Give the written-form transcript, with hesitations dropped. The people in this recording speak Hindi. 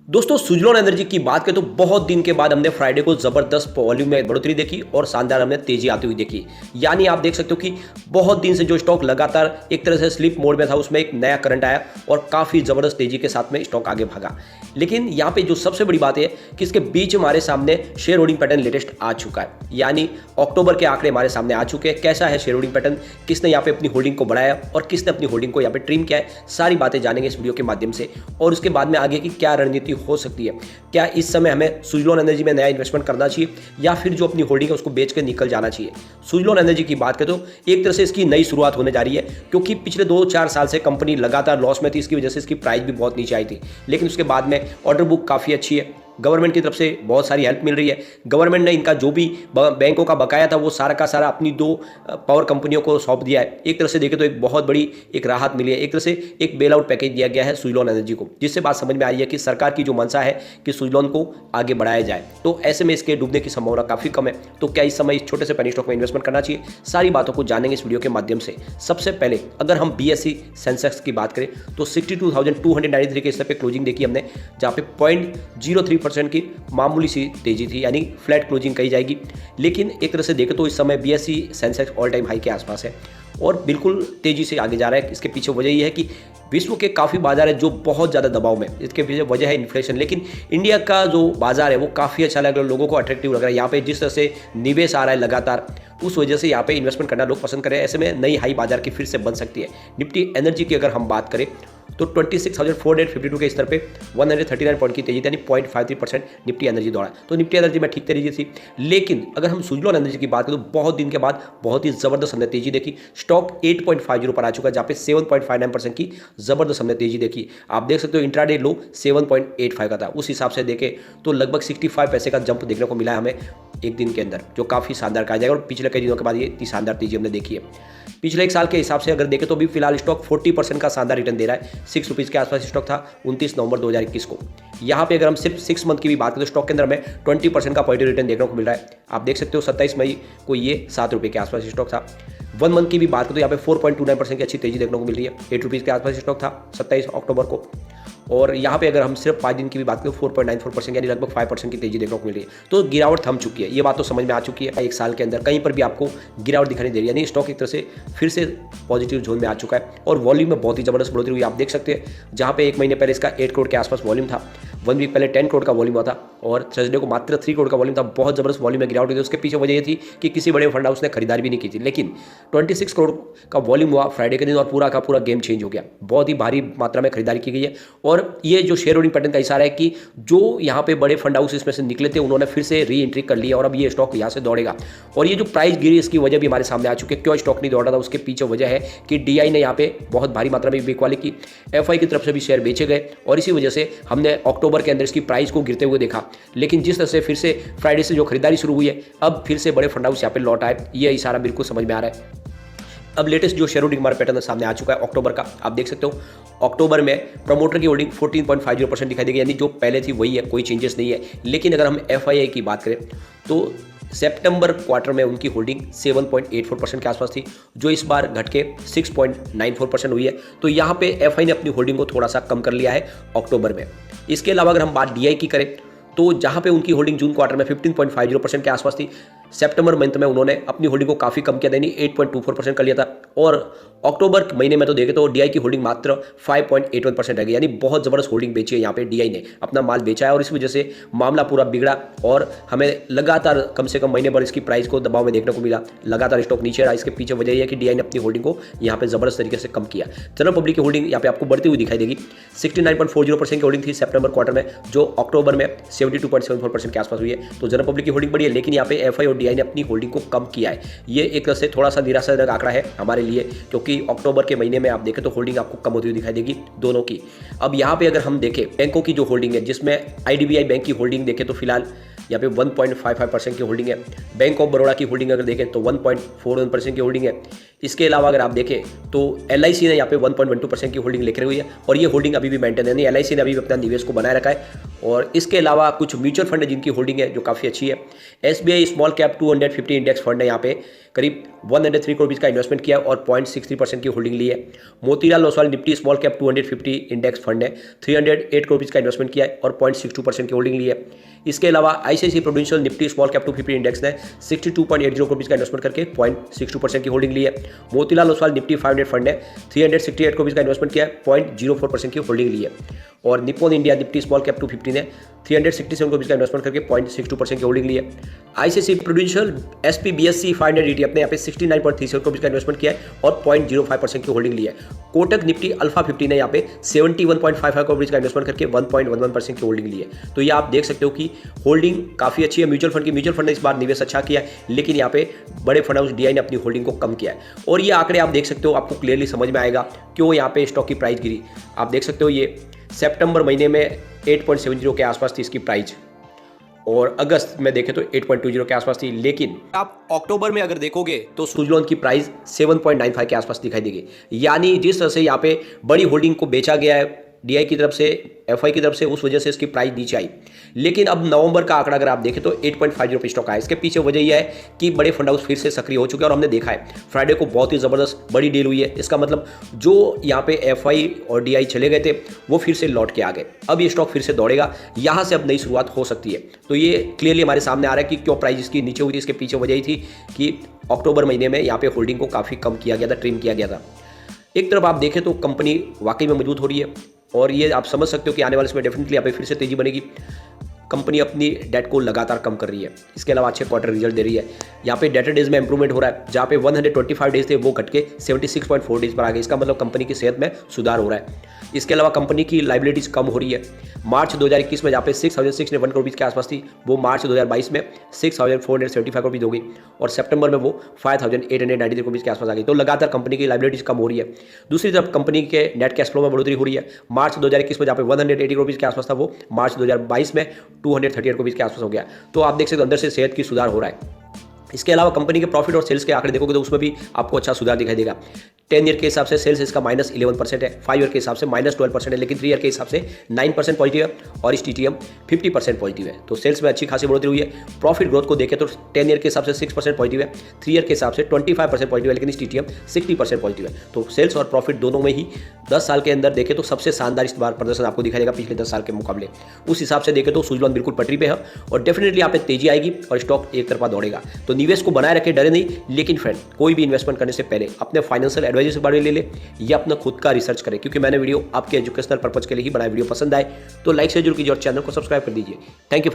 दोस्तों सुजलॉन एनर्जी की बात करें तो बहुत दिन के बाद हमने फ्राइडे को जबरदस्त वॉल्यूम में बढ़ोतरी देखी और शानदार हमने तेजी आती हुई देखी। यानी आप देख सकते हो कि बहुत दिन से जो स्टॉक लगातार एक तरह से स्लिप मोड में था उसमें एक नया करंट आया और काफ़ी ज़बरदस्त तेजी के साथ में स्टॉक आगे भागा। लेकिन यहाँ पे जो सबसे बड़ी बात है कि इसके बीच हमारे सामने शेयर होल्डिंग पैटर्न लेटेस्ट आ चुका है। यानी अक्टूबर के आंकड़े हमारे सामने आ चुके हैं। कैसा है शेयर होल्डिंग पैटर्न, किसने यहाँ पे अपनी होल्डिंग को बढ़ाया और किसने अपनी होल्डिंग को यहाँ पे ट्रिम किया है, सारी बातें जानेंगे इस वीडियो के माध्यम से। और उसके बाद में आगे की क्या रणनीति हो सकती है, क्या इस समय हमें सुजलॉन एनर्जी में नया इन्वेस्टमेंट करना चाहिए या फिर जो अपनी होल्डिंग है उसको बेच के निकल जाना चाहिए। सुजलॉन एनर्जी की बात करें तो एक तरह से इसकी नई शुरुआत होने जा रही है, क्योंकि पिछले 2-4 साल से कंपनी लगातार लॉस में थी। इसकी वजह से इसकी प्राइस भी बहुत नीचे आई थी, लेकिन उसके बाद में ऑर्डर बुक काफ़ी अच्छी है, गवर्नमेंट की तरफ से बहुत सारी हेल्प मिल रही है। गवर्नमेंट ने इनका जो भी बैंकों का बकाया था वो सारा का सारा अपनी 2 पावर कंपनियों को सौंप दिया है। एक तरह से देखें तो एक बहुत बड़ी एक राहत मिली है। एक तरह से एक बेल आउट पैकेज दिया गया है सुजलॉन एनर्जी को, जिससे बात समझ में आई है कि सरकार की जो मंशा है कि सुजलॉन को आगे बढ़ाया जाए, तो ऐसे में इसके डूबने की संभावना काफ़ी कम है। तो क्या इस समय इस छोटे से पेनी स्टॉक में इन्वेस्टमेंट करना चाहिए, सारी बातों को जानेंगे इस वीडियो के माध्यम से। सबसे पहले अगर हम BSE सेंसेक्स की बात करें तो 62,293 के स्तर पर क्लोजिंग देखी हमने, जहाँ पे 0.03% की मामूली सी तेजी थी, यानी फ्लैट क्लोजिंग कही जाएगी। लेकिन एक तरह से देखें तो इस समय BSE Sensex all time high के आसपास है और बिल्कुल तेजी से आगे जा रहा है। इसके पीछे वजह यह है कि विश्व के काफ़ी बाजार है जो बहुत ज़्यादा दबाव में, इसके पीछे वजह है इन्फ्लेशन। लेकिन इंडिया का जो बाजार है वो काफ़ी अच्छा लग रहा है, लोगों को अट्रैक्टिव लग रहा है। यहाँ पे जिस तरह से निवेश आ रहा है लगातार, उस वजह से यहाँ पे इन्वेस्टमेंट करना लोग पसंद करें। ऐसे में नई हाई बाजार की फिर से बन सकती है। निफ्टी एनर्जी की अगर हम बात करें तो 26,452 के स्तर पे 139 पॉइंट की तेजी थी, यानी 0.53% निफ्टी एनर्जी दौड़ा। तो निफ्टी एनर्जी में ठीक तेजी थी। लेकिन अगर हम सुजलॉन एनर्जी की बात करें तो बहुत दिन के बाद बहुत ही ज़बरदस्त हमने तेजी देखी। स्टॉक 8.50 पर आ चुका है, जहाँ पे 7.59% की ज़बरदस्त हमने तेजी देखी। आप देख सकते हो इंट्राडे लो 7.85 का था। उस हिसाब से देखें तो लगभग 65 पैसे का जंप देखने को मिला है हमें एक दिन के अंदर, जो काफ़ी शानदार कहा जाएगा। और पिछले कई दिनों के बाद ये इतनी शानदार तेजी हमने देखी है। पिछले एक साल के हिसाब से अगर देखें तो अभी फिलहाल स्टॉक 40% का शानदार रिटर्न दे रहा है। 6 रुपीज़ के आसपास स्टॉक था 29 नवंबर 2021 को। यहाँ पे अगर हम सिर्फ 6 मंथ की भी बात करें तो स्टॉक के अंदर हमें 20% का पॉजिटिव रिटर्न देखने को मिल रहा है। आप देख सकते हो 27 मई को ये 7 रुपये के आसपास स्टॉक था। 1 मंथ की भी बात करें तो यहाँ पे 4.29% की अच्छी तेजी देखने को मिल रही है। 8 रुपीज़ के आसपास स्टॉक था 27 अक्टूबर को। और यहाँ पे अगर हम सिर्फ 5 दिन की भी बात करें 4.94% यानी लगभग 5% की तेजी देखने को मिल रही है। तो गिरावट थम चुकी है, ये बात तो समझ में आ चुकी है। एक साल के अंदर कहीं पर भी आपको गिरावट दिखाई नहीं दे रही है, यानी स्टॉक एक तरह से फिर से पॉजिटिव जोन में आ चुका है। और वॉल्यूम में बहुत ही ज़बरदस्त बढ़ोतरी हुई, आप देख सकते हैं। जहाँ पे एक महीने पहले इसका 8 करोड़ के आसपास वॉल्यूम था, 1 वीक पहले 10 करोड़ का वॉल्यूम हुआ था और थर्सडे को मात्र 3 करोड़ का वॉल्यूम था। बहुत ज़बरदस्त वॉल्यूम में गिरावट हुई थी। उसके पीछे वजह ये थी कि किसी बड़े फंड हाउस ने खरीदारी भी नहीं की थी। लेकिन 26 करोड़ का वॉल्यूम हुआ फ्राइडे के दिन और पूरा का पूरा गेम चेंज हो गया। बहुत ही भारी मात्रा में खरीदारी की गई है। और ये जो शेयर होल्डिंग पैटर्न का इशारा है कि जो यहाँ पे बड़े फंड हाउस इसमें से निकले थे उन्होंने फिर से री एंट्री कर लिया और अब ये स्टॉक यहाँ से दौड़ेगा। और ये जो प्राइस गिरी इसकी वजह भी हमारे सामने आ चुकी है। क्यों स्टॉक नहीं दौड़ रहा था, उसके पीछे वजह है कि DI ने यहाँ पे बहुत भारी मात्रा में बिकवाली की, FI की तरफ से भी शेयर बेचे गए और इसी वजह से हमने अक्टूबर के अंदर इसकी प्राइस को गिरते हुए देखा। लेकिन जिस तरह से फिर से फ्राइडे से जो खरीदारी शुरू हुई है, अब फिर से बड़े फंड हाउस यहाँ पे लौट आए, ये इशारा बिल्कुल समझ में आ रहा है। अब लेटेस्ट जो शेयर होल्डिंग हमारा पैटर्न सामने आ चुका है अक्टूबर का, आप देख सकते हो। अक्टूबर में प्रमोटर की होल्डिंग 14.50% दिखाई देगी, यानी जो पहले थी वही है, कोई चेंजेस नहीं है। लेकिन अगर हम FII की बात करें तो सितंबर क्वार्टर में उनकी होल्डिंग 7.84% के आसपास थी, जो इस बार घट के 6.94% हुई है। तो यहाँ पे FI ने अपनी होल्डिंग को थोड़ा सा कम कर लिया है अक्टूबर में। इसके अलावा अगर हम बात DI की करें तो जहाँ पे उनकी होल्डिंग जून क्वार्टर में 15.50% के आसपास थी, सितंबर मंथ में उन्होंने अपनी होल्डिंग को काफ़ी कम किया, यानी 8.24% कर लिया था। और अक्टूबर महीने में तो देखें तो DI की होल्डिंग मात्र 5.81% रह गई, यानी बहुत ज़बरदस्त होल्डिंग बेची है यहाँ पे DI ने, अपना माल बेचा है। और इस वजह से मामला पूरा बिगड़ा और हमें लगातार कम से कम महीने भर इसकी प्राइस को दबाव में देखने को मिला। लगातार स्टॉक नीचे रहा। इसके पीछे वजह यह है कि DI ने अपनी होल्डिंग को यहाँ पे ज़बरदस्त तरीके से कम किया। जनरल पब्लिक की होल्डिंग यहाँ पे आपको बढ़ती हुई दिखाई देगी। 69.40% की होल्डिंग थी सितंबर क्वार्टर में, जो अक्टूबर में 72.74% के आसपास हुई है। तो जनरल पब्लिक की होल्डिंग बढ़ी है, लेकिन यहाँ पे FI और DI ने अपनी होल्डिंग को कम किया है। ये एक तरह से थोड़ा सा निराशाजनक आंकड़ा है हमारे लिए, क्योंकि अक्टूबर के महीने में आप देखें तो होल्डिंग आपको कम होती हुई दिखाई देगी दोनों की। अब यहाँ पे अगर हम देखें बैंकों की जो होल्डिंग है, जिसमें IDBI बैंक की होल्डिंग देखें तो फिलहाल यहाँ पे 1.55% की होल्डिंग है। बैंक ऑफ बड़ौदा की होल्डिंग अगर देखें तो 1.41% की होल्डिंग है। इसके अलावा अगर आप देखें तो LIC ने यहाँ पे 1.12% की होल्डिंग लेकर हुई है और ये होल्डिंग अभी भी मेंटेन है, यानी LIC ने अभी भी अपना निवेश को बनाए रखा है। और इसके अलावा कुछ म्यूचुअल फंड है जिनकी होल्डिंग है जो काफ़ी अच्छी है। SBI small cap 250 index fund है यहाँ पे, करीब 103 करोड़ रुपीज़ का इन्वेस्टमेंट किया है और 0.63% की होल्डिंग ली है। Motilal Oswal Nifty small cap 250 index fund है, 308 करोड़ रुपीज़ का इन्वेस्टमेंट किया है और 0.62% की होल्डिंग ली है। इसके अलावा ICICI prudential Nifty small cap 250 index ने 62.80 करोड़ रुपीज़ का इन्वेस्टमेंट करके 0.62% की होल्डिंग ली है। मोतीलाल ओसवाल निफ्टी 500 फंड है, 368 करोड़ रुपीज़ का इन्वेस्टमेंट किया है, 0.04% की होल्डिंग ली है। और Nippon India Nifty small cap 250 ने 367 करोड़ रुपीज़ का इन्वेस्टमेंट करके 0.62% की होल्डिंग ली है। ICICI prudential SP BSc 500 ET अपने यहाँ पे 69.37 करोड़ रुपीज़ का इन्वेस्टमेंट किया है और 0.05% की होल्डिंग ली है। कोटक निफ्टी अल्फा 50 ने यहाँ पे 71.55 करोड़ रुपीज़ का इन्वेस्टमेंट करके 1.11% की होल्डिंग ली है। तो ये आप देख सकते हो कि होल्डिंग काफ़ी अच्छी है म्यूचुअल फंड की। म्यूचुअल फंड ने इस बार निवेश अच्छा किया है, लेकिन यहाँ पे बड़े फंड हाउस डीआई ने अपनी होल्डिंग को कम किया है। और ये आंकड़े आप देख सकते हो, आपको क्लियरली समझ में आएगा क्यों यहाँ पे स्टॉक की प्राइस गिरी। आप देख सकते हो ये सितंबर महीने में 8.70 के आसपास थी इसकी प्राइस और अगस्त में देखें तो 8.20 के आसपास थी, लेकिन आप अक्टूबर में अगर देखोगे तो सुजलॉन की प्राइस 7.95 के आसपास दिखाई देगी। यानी जिस तरह से यहाँ पे बड़ी होल्डिंग को बेचा गया है डीआई की तरफ से, एफआई की तरफ से, उस वजह से इसकी प्राइस नीचे आई। लेकिन अब नवंबर का आंकड़ा अगर आप देखें तो 8.50 पे स्टॉक आया। इसके पीछे वजह यह है कि बड़े फंड हाउस फिर से सक्रिय हो चुके हैं और हमने देखा है फ्राइडे को बहुत ही ज़बरदस्त बड़ी डील हुई है। इसका मतलब जो यहाँ पे एफआई और डीआई चले गए थे वो फिर से लौट के आ गए। अब ये स्टॉक फिर से दौड़ेगा, यहाँ से अब नई शुरुआत हो सकती है। तो ये क्लियरली हमारे सामने आ रहा है कि क्यों प्राइस इसकी नीचे हुई थी। इसके पीछे वजह ही थी कि अक्टूबर महीने में यहाँ पे होल्डिंग को काफ़ी कम किया गया था, ट्रिम किया गया था। एक तरफ आप देखें तो कंपनी वाकई में मजबूत हो रही है और ये आप समझ सकते हो कि आने वाले समय डेफिनेटली यहाँ पे फिर से तेजी बनेगी। कंपनी अपनी डेट को लगातार कम कर रही है, इसके अलावा अच्छे क्वार्टर रिजल्ट दे रही है। यहाँ पे डेटर डेज में इंप्रूवमेंट हो रहा है, जहाँ पे 125 डेज थे वो घट के 76.4 डेज पर आ गए। इसका मतलब कंपनी की सेहत में सुधार हो रहा है। इसके अलावा कंपनी की लाइबिलिटीज कम हो रही है। मार्च 2021 में जहाँ पे 6,601 करोड़ रुपीज़ के आसपास थी, वो मार्च 2022 में 6,475 करोड़ रुपीज़ हो गई और सितंबर में वो 5,893 करोड़ रुपीज़ के आसपास आ गई। तो लगातार कंपनी की लाइबिलिटीज कम हो रही है। दूसरी तरफ कंपनी के नेट कैश फ्लो में बढ़ोतरी हो रही है। मार्च 2021 में जहाँ पे 180 करोड़ रुपीज़ के आसपास था, वो मार्च 2022 में 238 करोड़ रुपीज़ के आसपास हो गया। तो आप देख सकते हो अंदर से सेहत की सुधार हो रहा है। इसके अलावा कंपनी के प्रॉफिट और सेल्स के आंकड़े देखोगे तो उसमें भी आपको अच्छा सुधार दिखाई देगा। 10 ईयर के हिसाब से सेल्स इसका -11% है, 5 ईयर के हिसाब से -12% है, लेकिन 3 ईयर के हिसाब से 9% पॉजिटिव है और इस टीटीएम 50% पॉजिटिव है। तो सेल्स में अच्छी खासी बढ़ोतरी हुई है। प्रॉफिट ग्रोथ को देखें तो 10 ईयर के हिसाब से 6% पॉजिटिव है, 3 ईयर के हिसाब से 25% पॉजिटिव है, लेकिन इस टीटीएम 60% पॉजिटिव है। तो सेल्स और प्रॉफिट दोनों में ही 10 साल के अंदर देखें तो सबसे शानदार इस बार प्रदर्शन आपको दिखाई देगा पिछले 10 साल के मुकाबले। उस हिसाब से देखें तो सुजलॉन बिल्कुल पटरी पे है और डेफिनेटली यहाँ पे तेजी आएगी और स्टॉक एक तरफा दौड़ेगा। तो निवेश को बनाए रखे, डरे नहीं। लेकिन फ्रेंड, कोई भी इन्वेस्टमेंट करने से पहले अपने फाइनेंशियल एडवाइजर से बारे में ले ले या अपना खुद का रिसर्च करें, क्योंकि मैंने वीडियो आपके एजुकेशनल पर्पज के लिए ही बनाया। वीडियो पसंद आए तो लाइक से जरूर कीजिए और चैनल को सब्सक्राइब कर दीजिए। Thank you.